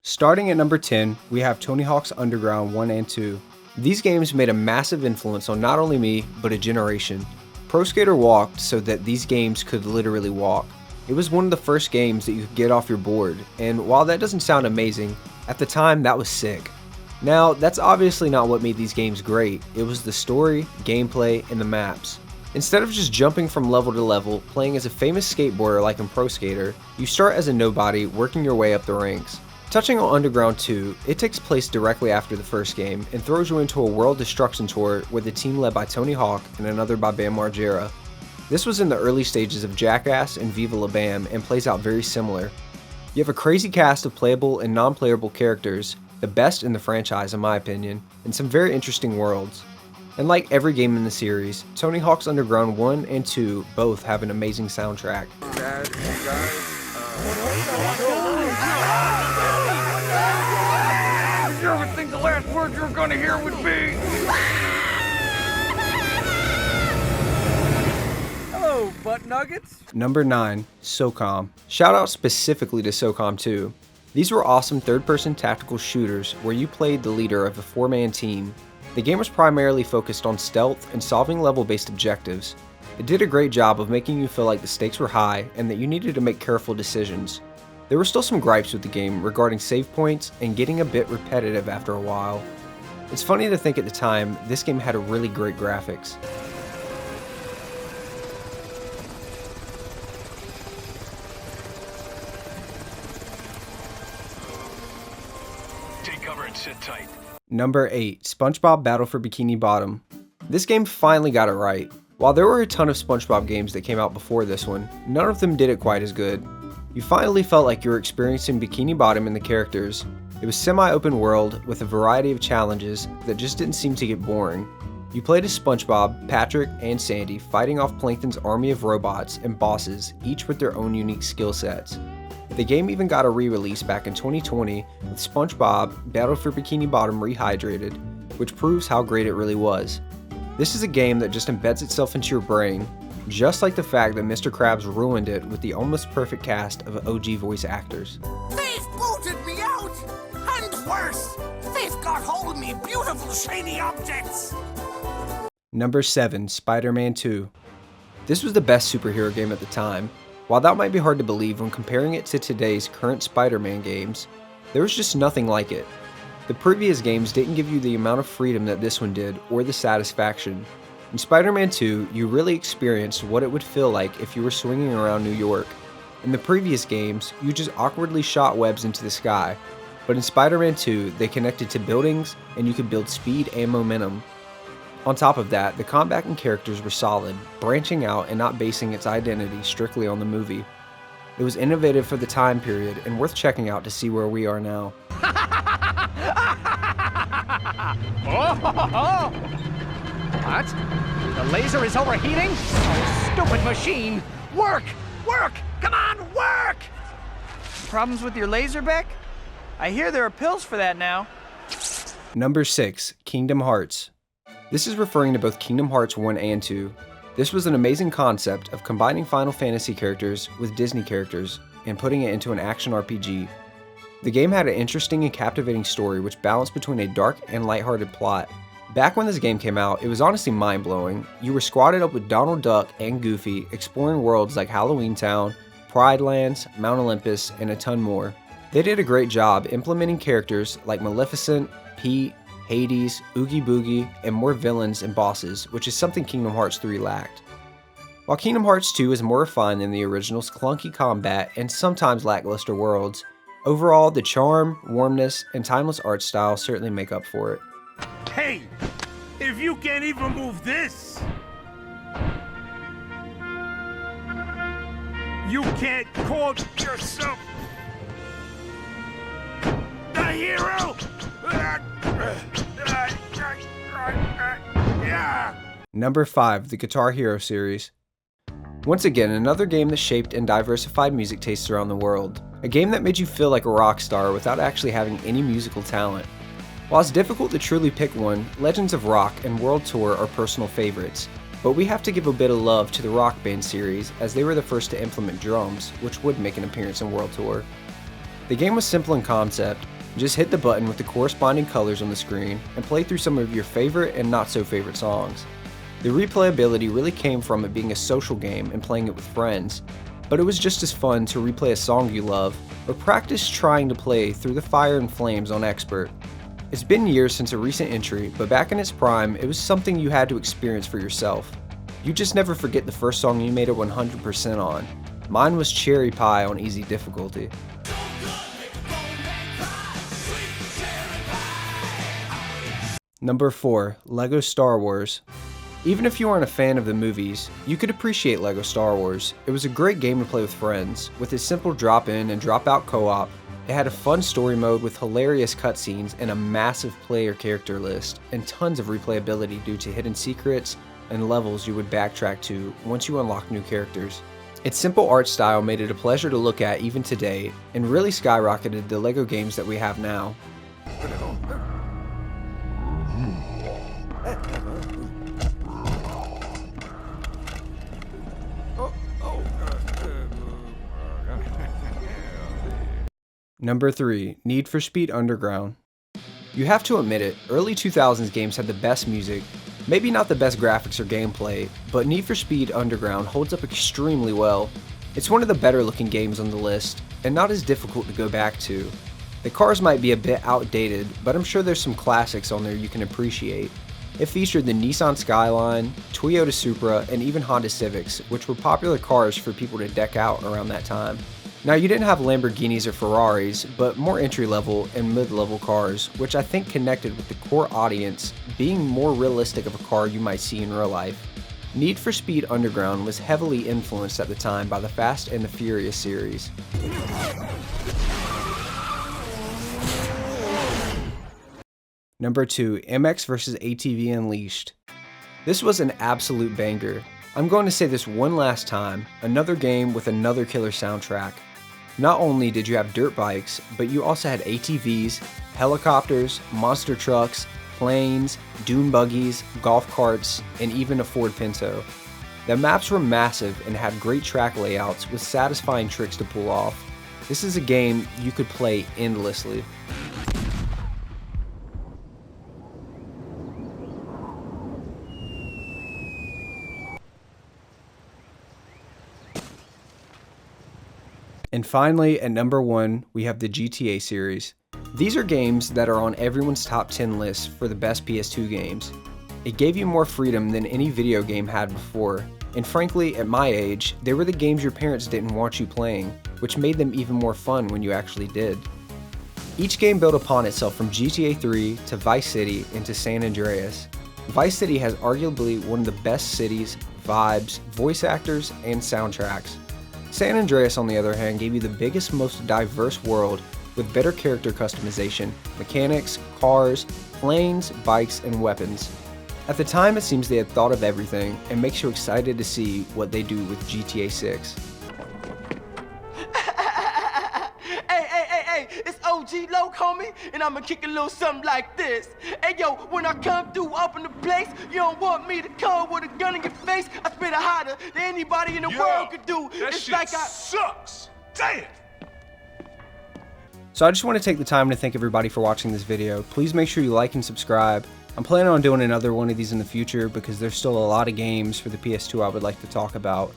Starting at number 10, we have Tony Hawk's Underground 1 and 2. These games made a massive influence on not only me, but a generation. Pro Skater walked so that these games could literally walk. It was one of the first games that you could get off your board, and while that doesn't sound amazing, at the time that was sick. Now, that's obviously not what made these games great. It was the story, gameplay, and the maps. Instead of just jumping from level to level, playing as a famous skateboarder like in Pro Skater, you start as a nobody, working your way up the ranks. Touching on Underground 2, it takes place directly after the first game and throws you into a world destruction tour with a team led by Tony Hawk and another by Bam Margera. This was in the early stages of Jackass and Viva La Bam and plays out very similar. You have a crazy cast of playable and non-playable characters, the best in the franchise in my opinion, and some very interesting worlds. And like every game in the series, Tony Hawk's Underground 1 and 2 both have an amazing soundtrack. You ever think the last word you're gonna hear would be? Hello, butt nuggets. Number 9, Socom. Shout out specifically to Socom 2. These were awesome third-person tactical shooters where you played the leader of a 4-man team. The game was primarily focused on stealth and solving level-based objectives. It did a great job of making you feel like the stakes were high and that you needed to make careful decisions. There were still some gripes with the game regarding save points and getting a bit repetitive after a while. It's funny to think at the time, this game had a really great graphics. Take cover and sit tight. Number 8, SpongeBob Battle for Bikini Bottom. This game finally got it right. While there were a ton of SpongeBob games that came out before this one, none of them did it quite as good. You finally felt like you were experiencing Bikini Bottom and the characters. It was semi-open world with a variety of challenges that just didn't seem to get boring. You played as SpongeBob, Patrick, and Sandy fighting off Plankton's army of robots and bosses, each with their own unique skill sets. The game even got a re-release back in 2020 with SpongeBob Battle for Bikini Bottom Rehydrated, which proves how great it really was. This is a game that just embeds itself into your brain, just like the fact that Mr. Krabs ruined it with the almost perfect cast of OG voice actors. They've booted me out! And worse, they've got hold of me beautiful shiny objects! Number 7, Spiderman 2. This was the best superhero game at the time. While that might be hard to believe when comparing it to today's current Spider-Man games, there was just nothing like it. The previous games didn't give you the amount of freedom that this one did, or the satisfaction. In Spider-Man 2, you really experienced what it would feel like if you were swinging around New York. In the previous games, you just awkwardly shot webs into the sky, but in Spider-Man 2, they connected to buildings and you could build speed and momentum. On top of that, the combat and characters were solid, branching out and not basing its identity strictly on the movie. It was innovative for the time period and worth checking out to see where we are now. What? The laser is overheating? Oh, stupid machine! Work! Work! Come on, work! Problems with your laser, Beck? I hear there are pills for that now. Number 6, Kingdom Hearts. This is referring to both Kingdom Hearts 1 and 2. This was an amazing concept of combining Final Fantasy characters with Disney characters and putting it into an action RPG. The game had an interesting and captivating story which balanced between a dark and lighthearted plot. Back when this game came out, it was honestly mind-blowing. You were squatted up with Donald Duck and Goofy, exploring worlds like Halloween Town, Pride Lands, Mount Olympus, and a ton more. They did a great job implementing characters like Maleficent, Pete, Hades, Oogie Boogie, and more villains and bosses, which is something Kingdom Hearts 3 lacked. While Kingdom Hearts 2 is more refined than the original's clunky combat and sometimes lackluster worlds, overall the charm, warmness, and timeless art style certainly make up for it. Hey! If you can't even move this! You can't call yourself the hero! Number 5, the Guitar Hero series. Once again, another game that shaped and diversified music tastes around the world. A game that made you feel like a rock star without actually having any musical talent. While it's difficult to truly pick one, Legends of Rock and World Tour are personal favorites, but we have to give a bit of love to the Rock Band series as they were the first to implement drums, which would make an appearance in World Tour. The game was simple in concept. Just hit the button with the corresponding colors on the screen and play through some of your favorite and not so favorite songs. The replayability really came from it being a social game and playing it with friends, but it was just as fun to replay a song you love or practice trying to play Through the Fire and Flames on Expert. It's been years since a recent entry, but back in its prime, it was something you had to experience for yourself. You just never forget the first song you made it 100% on. Mine was Cherry Pie on easy difficulty. Number 4, LEGO Star Wars. Even if you aren't a fan of the movies, you could appreciate LEGO Star Wars. It was a great game to play with friends. With its simple drop-in and drop-out co-op, it had a fun story mode with hilarious cutscenes and a massive player character list, and tons of replayability due to hidden secrets and levels you would backtrack to once you unlock new characters. Its simple art style made it a pleasure to look at even today, and really skyrocketed the LEGO games that we have now. Number 3, Need for Speed Underground. You have to admit it, early 2000s games had the best music, maybe not the best graphics or gameplay, but Need for Speed Underground holds up extremely well. It's one of the better looking games on the list, and not as difficult to go back to. The cars might be a bit outdated, but I'm sure there's some classics on there you can appreciate. It featured the Nissan Skyline, Toyota Supra, and even Honda Civics, which were popular cars for people to deck out around that time. Now, you didn't have Lamborghinis or Ferraris, but more entry-level and mid-level cars, which I think connected with the core audience, being more realistic of a car you might see in real life. Need for Speed Underground was heavily influenced at the time by the Fast and the Furious series. Number 2, MX vs ATV Unleashed. This was an absolute banger. I'm going to say this one last time, another game with another killer soundtrack. Not only did you have dirt bikes, but you also had ATVs, helicopters, monster trucks, planes, dune buggies, golf carts, and even a Ford Pinto. The maps were massive and had great track layouts with satisfying tricks to pull off. This is a game you could play endlessly. And finally, at number 1, we have the GTA series. These are games that are on everyone's top 10 list for the best PS2 games. It gave you more freedom than any video game had before, and frankly, at my age, they were the games your parents didn't want you playing, which made them even more fun when you actually did. Each game built upon itself from GTA 3 to Vice City and to San Andreas. Vice City has arguably one of the best cities, vibes, voice actors, and soundtracks. San Andreas, on the other hand, gave you the biggest, most diverse world with better character customization, mechanics, cars, planes, bikes, and weapons. At the time, it seems they had thought of everything, and makes you excited to see what they do with GTA 6. Hey, it's OG Loc, homie, and I'ma kick a little something like this. Hey, yo, when I come through up in the place, you don't want me to come with a gun in your face. I spit it hotter than anybody in the world could do. That it's shit like sucks. Damn. So I just want to take the time to thank everybody for watching this video. Please make sure you like and subscribe. I'm planning on doing another one of these in the future because there's still a lot of games for the PS2 I would like to talk about.